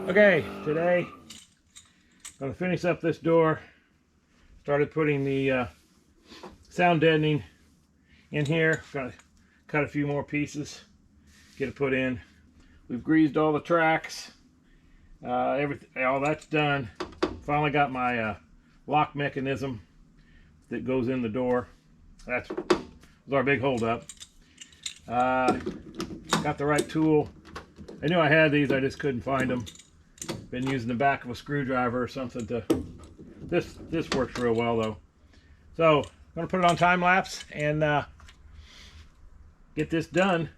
Okay, today I'm going to finish up this door. Started putting the sound deadening in here. Got to cut a few more pieces, get it put in. We've greased all the tracks. Everything, all that's done. Finally got my lock mechanism that goes in the door. That was our big holdup. Got the right tool. I knew I had these, I just couldn't find them. Been using the back of a screwdriver or something to. This works real well though. So I'm gonna put it on time lapse and get this done.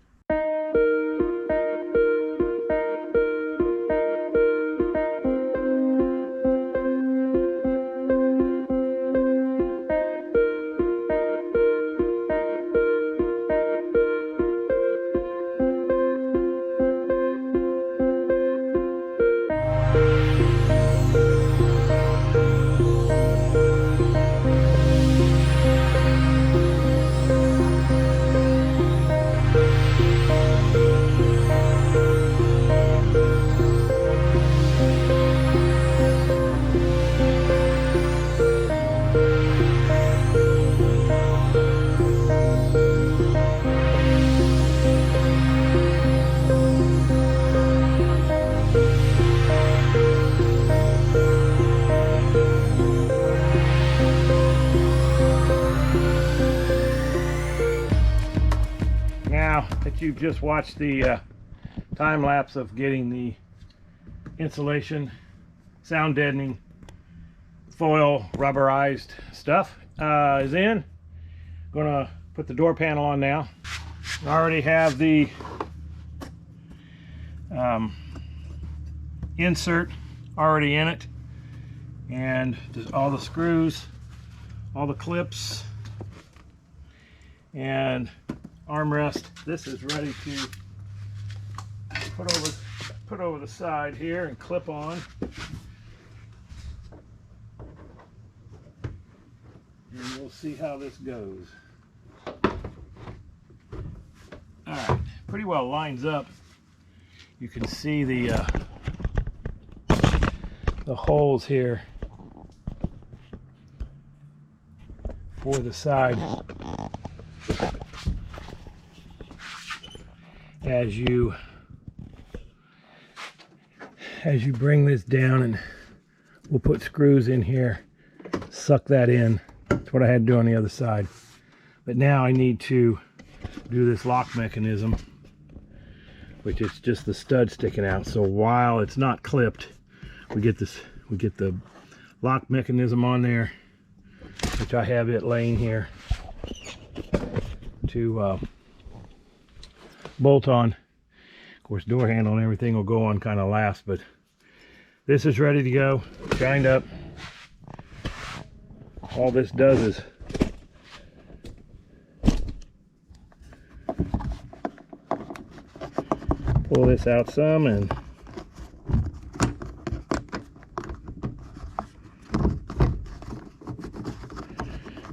Now that you've just watched the time lapse of getting the insulation, sound deadening, foil rubberized stuff is in, gonna put the door panel on now. I already have the insert already in it, and just all the screws, all the clips, and armrest. This is ready to put over the side here and clip on. And we'll see how this goes. Alright, pretty well lines up. You can see the holes here for the side. As you bring this down, and we'll put screws in here, suck that in. That's what I had to do on the other side. But now I need to do this lock mechanism, which is just the stud sticking out. So while it's not clipped, we get the lock mechanism on there, which I have it laying here to bolt on. Of course, door handle and everything will go on kind of last, but this is ready to go, shined up. All this does is pull this out some and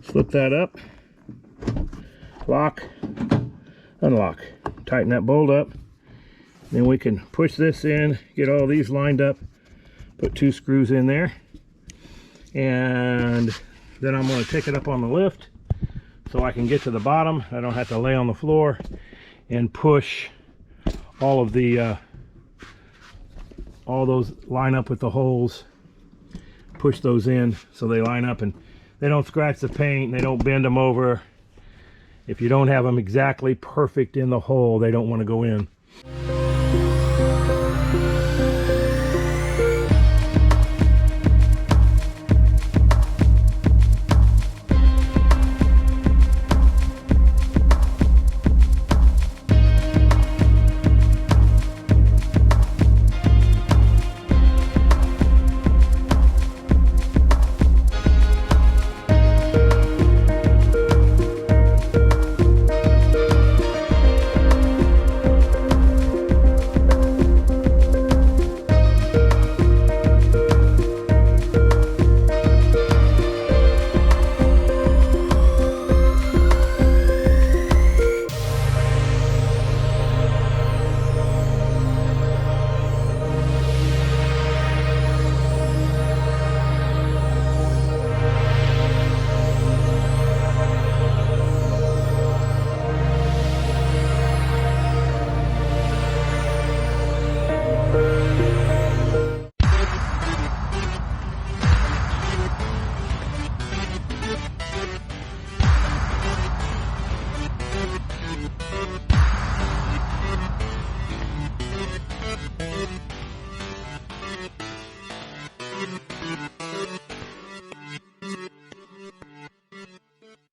slip that up, lock, unlock, tighten that bolt up. Then we can push this in, get all these lined up, put 2 screws in there, and then I'm going to take it up on the lift so I can get to the bottom. I don't have to lay on the floor and push all of the all those line up with the holes, push those in so they line up and they don't scratch the paint, they don't bend them over. If you don't have them exactly perfect in the hole, they don't want to go in.